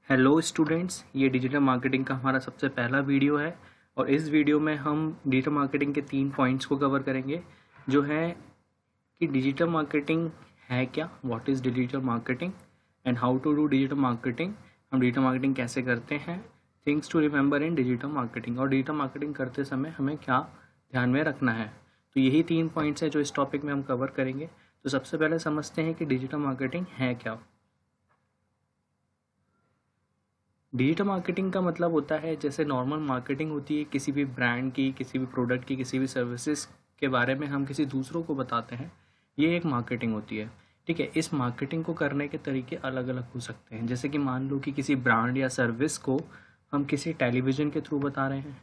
Hello students, ये digital marketing का हमारा सबसे पहला वीडियो है और इस वीडियो में हम डिजिटल मार्केटिंग के 3 पॉइंट्स को कवर करेंगे जो है कि डिजिटल मार्केटिंग है क्या, what is digital marketing and how to do digital marketing. हम डिजिटल मार्केटिंग कैसे करते हैं, things to remember in digital marketing, और डिजिटल मार्केटिंग करते समय हमें क्या ध्यान में रखना है। तो यही 3 पॉइंट्स हैं जो इस टॉपिक में हम कवर करेंगे। तो सबसे पहले समझते हैं कि डिजिटल मार्केटिंग है क्या। डिजिटल मार्केटिंग का मतलब होता है जैसे नॉर्मल मार्केटिंग होती है किसी भी ब्रांड की, किसी भी प्रोडक्ट की, किसी भी सर्विसेज के बारे में हम किसी दूसरों को बताते हैं, ये एक मार्केटिंग होती है। ठीक है, इस मार्केटिंग को करने के तरीके अलग अलग हो सकते हैं। जैसे कि मान लो कि किसी ब्रांड या सर्विस को हम किसी टेलीविज़न के थ्रू बता रहे हैं,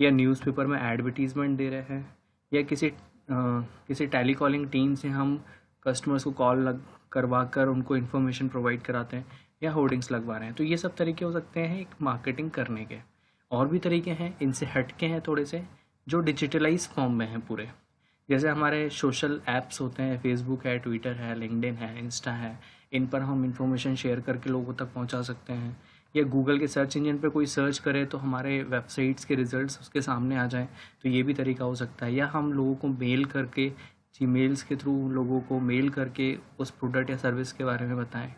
या न्यूज़पेपर में एडवर्टीज़मेंट दे रहे हैं, या किसी टेलीकॉलिंग टीम से हम कस्टमर्स को कॉल लग करवा कर उनको इन्फॉर्मेशन प्रोवाइड कराते हैं, या होर्डिंग्स लगवा रहे हैं। तो ये सब तरीके हो सकते हैं एक मार्केटिंग करने के। और भी तरीके हैं, इनसे हटके हैं थोड़े से, जो डिजिटलाइज फॉर्म में हैं पूरे। जैसे हमारे सोशल ऐप्स होते हैं, फेसबुक है, ट्विटर है, लिंक्डइन है, इंस्टा है, इन पर हम इंफॉर्मेशन शेयर करके लोगों तक पहुंचा सकते हैं। या गूगल के सर्च इंजन पे कोई सर्च करे तो हमारे वेबसाइट्स के रिजल्ट्स उसके सामने आ जाएं, तो ये भी तरीका हो सकता है। या हम लोगों को मेल करके, जीमेल्स के थ्रू लोगों को मेल करके उस प्रोडक्ट या सर्विस के बारे में बताएं।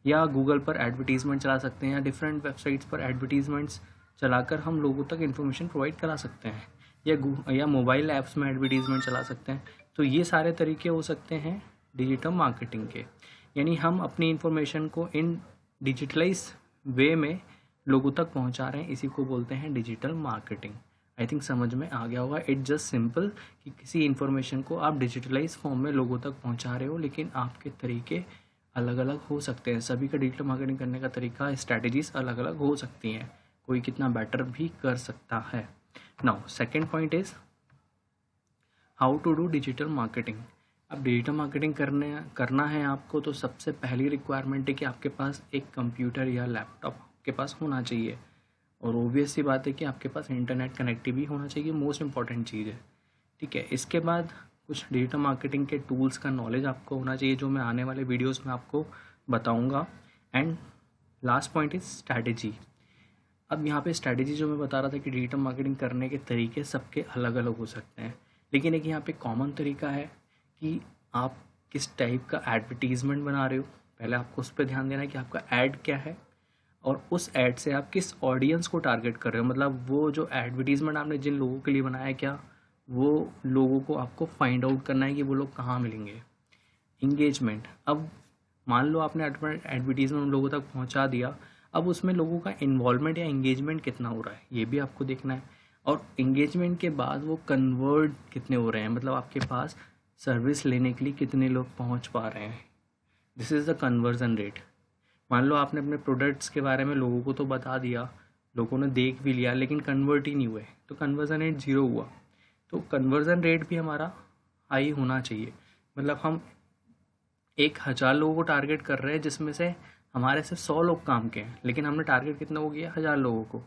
या गूगल पर एडवर्टीज़मेंट चला सकते हैं, या डिफरेंट वेबसाइट्स पर एडवर्टीज़मेंट्स चलाकर हम लोगों तक इन्फॉर्मेशन प्रोवाइड करा सकते हैं। या मोबाइल ऐप्स में एडवर्टीज़मेंट चला सकते हैं। तो ये सारे तरीके हो सकते हैं डिजिटल मार्केटिंग के। यानी हम अपनी इन्फॉर्मेशन को इन डिजिटलाइज वे में लोगों तक पहुंचा रहे हैं, इसी को बोलते हैं डिजिटल मार्केटिंग। आई थिंक समझ में आ गया होगा। इट्स जस्ट सिंपल कि किसी इन्फॉर्मेशन को आप डिजिटलाइज फॉर्म में लोगों तक पहुंचा रहे हो, लेकिन आपके तरीके अलग अलग हो सकते हैं। सभी का डिजिटल मार्केटिंग करने का तरीका, स्ट्रैटेजीज अलग अलग हो सकती हैं। कोई कितना बेटर भी कर सकता है। Now second point is how to do digital marketing. अब डिजिटल मार्केटिंग करना है आपको, तो सबसे पहली रिक्वायरमेंट है कि आपके पास एक कंप्यूटर या लैपटॉप आपके पास होना चाहिए। और ओबियस सी बात है कि आपके पास इंटरनेट कनेक्टिव भी होना चाहिए, मोस्ट इंपॉर्टेंट चीज़ है। ठीक है, इसके बाद कुछ डिजिटल मार्केटिंग के टूल्स का नॉलेज आपको होना चाहिए, जो मैं आने वाले वीडियोस में आपको बताऊंगा। And last point is strategy. अब यहाँ पे स्ट्रैटेजी जो मैं बता रहा था कि डिजिटल मार्केटिंग करने के तरीके सबके अलग अलग हो सकते हैं, लेकिन एक यहाँ पे कॉमन तरीका है कि आप किस टाइप का एडवर्टीज़मेंट बना रहे हो। पहले आपको उस पर ध्यान देना है कि आपका ऐड क्या है, और उस ऐड से आप किस ऑडियंस को टारगेट कर रहे हो। मतलब वो जो एडवर्टीज़मेंट आपने जिन लोगों के लिए बनाया है, क्या वो लोगों को आपको फाइंड आउट करना है कि वो लोग कहाँ मिलेंगे। इंगेजमेंट, अब मान लो आपने एडवर्टीज़मेंट उन लोगों तक पहुंचा दिया, अब उसमें लोगों का इन्वॉल्वमेंट या इंगेजमेंट कितना हो रहा है, ये भी आपको देखना है। और इंगेजमेंट के बाद वो कन्वर्ट कितने हो रहे हैं, मतलब आपके पास सर्विस लेने के लिए कितने लोग पहुंच पा रहे हैं। This is the conversion rate. मान लो आपने अपने प्रोडक्ट्स के बारे में लोगों को तो बता दिया, लोगों ने देख भी लिया, लेकिन कन्वर्ट ही नहीं हुए, तो कन्वर्जन रेट 0 हुआ। तो कन्वर्जन रेट भी हमारा हाई होना चाहिए। मतलब हम 1000 लोगों को टारगेट कर रहे हैं, जिसमें से हमारे से 100 लोग काम के हैं, लेकिन हमने टारगेट कितना हो गया, 1000 लोगों को।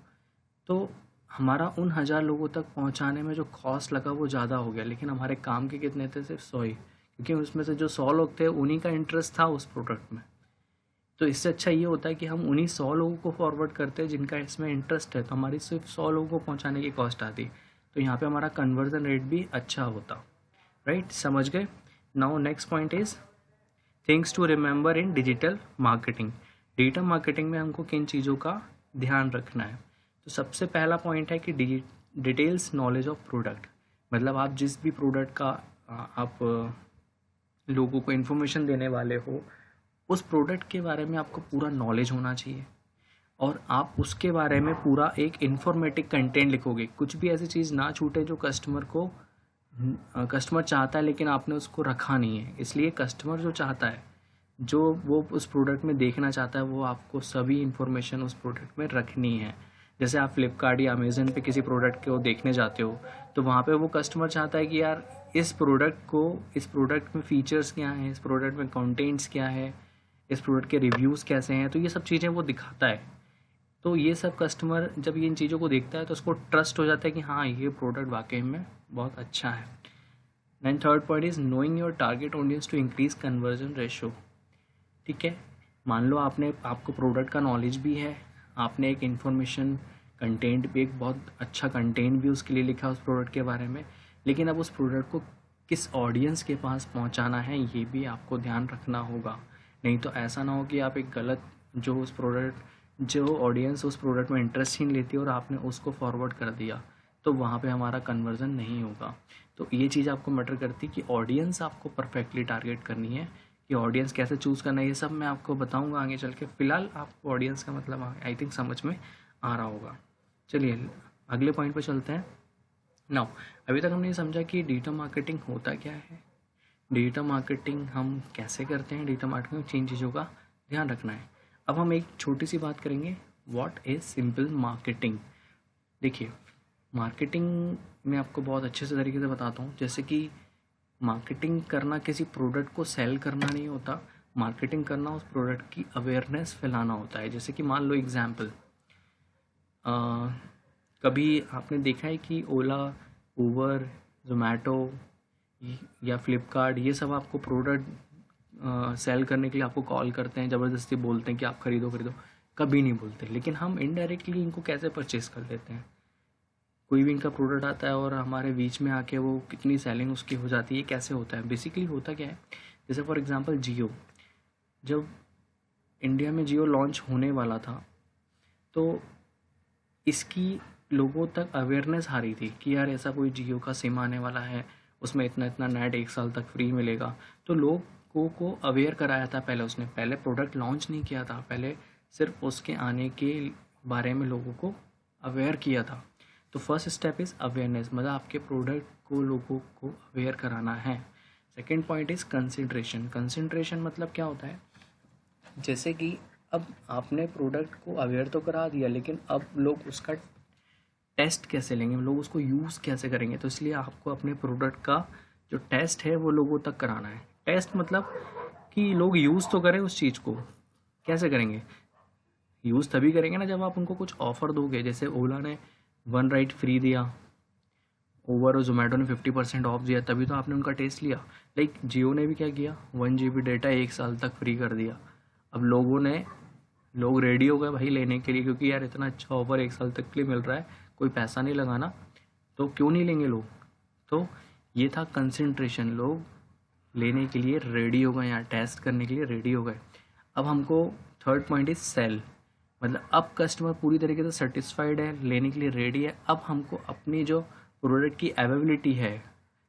तो हमारा उन 1000 लोगों तक पहुंचाने में जो कॉस्ट लगा वो ज़्यादा हो गया, लेकिन हमारे काम के कितने थे, सिर्फ 100 ही, क्योंकि उसमें से जो 100 लोग थे उन्हीं का इंटरेस्ट था उस प्रोडक्ट में। तो इससे अच्छा ये होता है कि हम उन्हीं 100 लोगों को फॉरवर्ड करते हैं जिनका इसमें इंटरेस्ट है, तो हमारी सिर्फ 100 लोगों को पहुंचाने की कॉस्ट आती। तो यहाँ पे हमारा कन्वर्जन रेट भी अच्छा होता। राइट, समझ गए। Now next point is things to remember in digital marketing. Digital marketing में हमको किन चीज़ों का ध्यान रखना है। तो सबसे पहला पॉइंट है कि डिटेल्स नॉलेज ऑफ प्रोडक्ट। मतलब आप जिस भी प्रोडक्ट का आप लोगों को इन्फॉर्मेशन देने वाले हो, उस प्रोडक्ट के बारे में आपको पूरा नॉलेज होना चाहिए, और आप उसके बारे में पूरा एक इन्फॉर्मेटिव कंटेंट लिखोगे। कुछ भी ऐसी चीज़ ना छूटे जो कस्टमर चाहता है लेकिन आपने उसको रखा नहीं है। इसलिए कस्टमर जो चाहता है, जो वो उस प्रोडक्ट में देखना चाहता है, वो आपको सभी इन्फॉर्मेशन उस प्रोडक्ट में रखनी है। जैसे आप फ्लिपकार्ट या अमेज़न पे किसी प्रोडक्ट को देखने जाते हो, तो वहाँ पे वो कस्टमर चाहता है कि यार इस प्रोडक्ट में फ़ीचर्स क्या हैं, इस प्रोडक्ट में कंटेंट्स क्या है, इस प्रोडक्ट के रिव्यूज़ कैसे हैं, तो ये सब चीज़ें वो दिखाता है। तो ये सब कस्टमर जब इन चीज़ों को देखता है तो उसको ट्रस्ट हो जाता है कि हाँ, ये प्रोडक्ट वाकई में बहुत अच्छा है। And third point is knowing your target audience to increase conversion ratio. ठीक है, मान लो आपको प्रोडक्ट का नॉलेज भी है, आपने एक इन्फॉर्मेशन कंटेंट भी, एक बहुत अच्छा कंटेंट भी उसके लिए लिखा उस प्रोडक्ट के बारे में, लेकिन अब उस प्रोडक्ट को किस ऑडियंस के पास पहुंचाना है ये भी आपको ध्यान रखना होगा। नहीं तो ऐसा ना हो कि आप एक गलत जो ऑडियंस उस प्रोडक्ट में इंटरेस्ट ही नहीं लेती और आपने उसको फॉरवर्ड कर दिया, तो वहाँ पे हमारा कन्वर्जन नहीं होगा। तो ये चीज़ आपको मैटर करती है कि ऑडियंस आपको परफेक्टली टारगेट करनी है, कि ऑडियंस कैसे चूज़ करना है, ये सब मैं आपको बताऊंगा आगे चल के। फ़िलहाल आपको ऑडियंस का मतलब आई थिंक समझ में आ रहा होगा। चलिए अगले पॉइंट पे चलते हैं। नाउ अभी तक हमने ये समझा कि डिजिटल मार्केटिंग होता क्या है, डिजिटल मार्केटिंग हम कैसे करते हैं, डिजिटल मार्केटिंग में 3 चीज़ों का ध्यान रखना है। अब हम एक छोटी सी बात करेंगे, व्हाट इज़ सिंपल मार्केटिंग। देखिए, मार्केटिंग मैं आपको बहुत अच्छे से तरीके से बताता हूँ। जैसे कि मार्केटिंग करना किसी प्रोडक्ट को सेल करना नहीं होता, मार्केटिंग करना उस प्रोडक्ट की अवेयरनेस फैलाना होता है। जैसे कि मान लो एग्जाम्पल, कभी आपने देखा है कि ओला, उबर, जोमेटो या फ्लिपकार्ट, ये सब आपको प्रोडक्ट सेल करने के लिए आपको कॉल करते हैं, ज़बरदस्ती बोलते हैं कि आप खरीदो खरीदो। कभी नहीं बोलते, लेकिन हम इनडायरेक्टली इनको कैसे परचेज़ कर लेते हैं। कोई भी इनका प्रोडक्ट आता है और हमारे बीच में आके वो कितनी सेलिंग उसकी हो जाती है, कैसे होता है। बेसिकली होता क्या है, जैसे फॉर एग्जांपल जियो, जब इंडिया में जियो लॉन्च होने वाला था तो इसकी लोगों तक अवेयरनेस आ रही थी कि यार ऐसा कोई जियो का सिम आने वाला है, उसमें इतना इतना नेट 1 साल तक फ्री मिलेगा। तो लोगों को अवेयर कराया था पहले, उसने पहले प्रोडक्ट लॉन्च नहीं किया था, पहले सिर्फ उसके आने के बारे में लोगों को अवेयर किया था। तो फर्स्ट स्टेप इज़ अवेयरनेस, मतलब आपके प्रोडक्ट को लोगों को अवेयर कराना है। Second point is consideration. Consideration मतलब क्या होता है, जैसे कि अब आपने प्रोडक्ट को अवेयर तो करा दिया, लेकिन अब लोग उसका टेस्ट कैसे लेंगे, लोग उसको यूज़ कैसे करेंगे। तो इसलिए आपको अपने प्रोडक्ट का जो टेस्ट है वो लोगों तक कराना है। टेस्ट मतलब कि लोग यूज़ तो करें उस चीज़ को। कैसे करेंगे, यूज़ तभी करेंगे ना जब आप उनको कुछ ऑफ़र दोगे। जैसे ओला ने 1 राइड फ्री दिया, उबर और जोमेटो ने 50% ऑफ दिया, तभी तो आपने उनका टेस्ट लिया। लाइक जियो ने भी क्या किया, 1 GB डेटा 1 साल तक फ्री कर दिया। अब लोग रेडी हो गए भाई लेने के लिए, क्योंकि यार इतना अच्छा ऑफर 1 साल तक के लिए मिल रहा है, कोई पैसा नहीं लगाना, तो क्यों नहीं लेंगे लोग। तो ये था कंसंट्रेशन, लोग लेने के लिए रेडी हो गए या टेस्ट करने के लिए रेडी हो गए। अब हमको थर्ड पॉइंट इज सेल, मतलब अब कस्टमर पूरी तरीके से सेटिस्फाइड है, लेने के लिए रेडी है। अब हमको अपनी जो प्रोडक्ट की अवेलेबिलिटी है,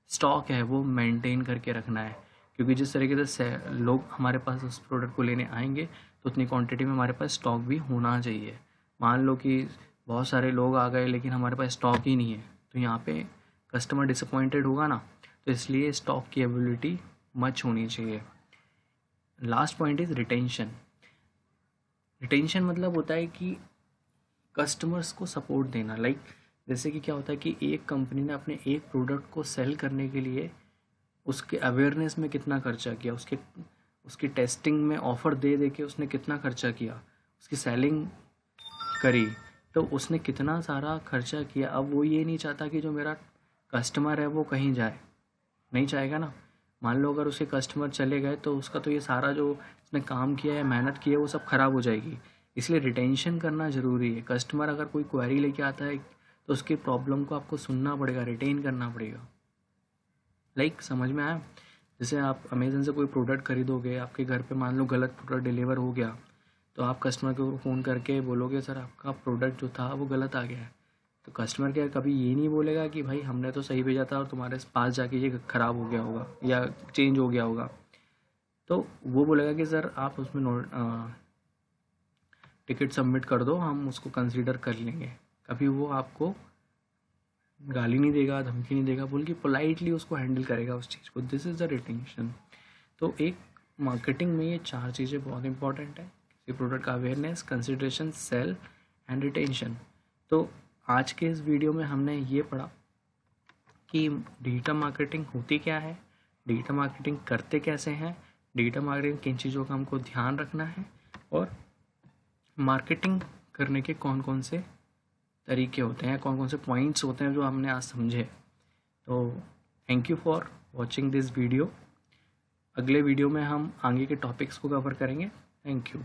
स्टॉक है, वो मेंटेन करके रखना है। क्योंकि जिस तरीके से लोग हमारे पास उस प्रोडक्ट को लेने आएंगे तो उतनी क्वांटिटी में हमारे पास स्टॉक भी होना चाहिए। मान लो कि बहुत सारे लोग आ गए लेकिन हमारे पास स्टॉक ही नहीं है, तो यहाँ पे कस्टमर डिसअपॉइंटेड होगा ना। तो इसलिए स्टॉक की अवेलेबिलिटी मच होनी चाहिए। Last point is retention. Retention मतलब होता है कि कस्टमर्स को सपोर्ट देना। लाइक जैसे कि क्या होता है कि एक कंपनी ने अपने एक प्रोडक्ट को सेल करने के लिए उसके अवेयरनेस में कितना खर्चा किया, उसकी टेस्टिंग में ऑफ़र दे दे के उसने कितना खर्चा किया, उसकी सेलिंग करी, तो उसने कितना सारा खर्चा किया। अब वो ये नहीं चाहता कि जो मेरा कस्टमर है वो कहीं जाए, नहीं चाहेगा ना। मान लो अगर उसके कस्टमर चले गए तो उसका तो ये सारा जो उसने काम किया है, मेहनत की है, वो सब ख़राब हो जाएगी। इसलिए रिटेंशन करना ज़रूरी है। कस्टमर अगर कोई क्वेरी लेके आता है तो उसकी प्रॉब्लम को आपको सुनना पड़ेगा, रिटेन करना पड़ेगा। लाइक समझ में आया। जैसे आप अमेज़न से कोई प्रोडक्ट खरीदोगे, आपके घर पे मान लो गलत प्रोडक्ट डिलीवर हो गया, तो आप कस्टमर को फ़ोन करके बोलोगे सर आपका प्रोडक्ट जो था वो गलत आ गया है। तो कस्टमर केयर कभी ये नहीं बोलेगा कि भाई हमने तो सही भेजा था और तुम्हारे पास जाके ये ख़राब हो गया होगा या चेंज हो गया होगा। तो वो बोलेगा कि सर आप उसमें टिकट सबमिट कर दो, हम उसको कंसीडर कर लेंगे। कभी वो आपको गाली नहीं देगा, धमकी नहीं देगा, बोल के पोलाइटली उसको हैंडल करेगा उस चीज़ को। This is the retention. तो एक मार्केटिंग में ये 4 चीज़ें बहुत इंपॉर्टेंट है, किसी प्रोडक्ट का awareness, consideration, sale and retention. तो आज के इस वीडियो में हमने ये पढ़ा कि डिजिटल मार्केटिंग होती क्या है, डिजिटल मार्केटिंग करते कैसे हैं, डिजिटल मार्केटिंग किन चीज़ों का हमको ध्यान रखना है, और मार्केटिंग करने के कौन कौन से तरीके होते हैं, कौन कौन से पॉइंट्स होते हैं जो हमने आज समझे। तो thank you for watching this video. अगले वीडियो में हम आगे के टॉपिक्स को कवर करेंगे। Thank you.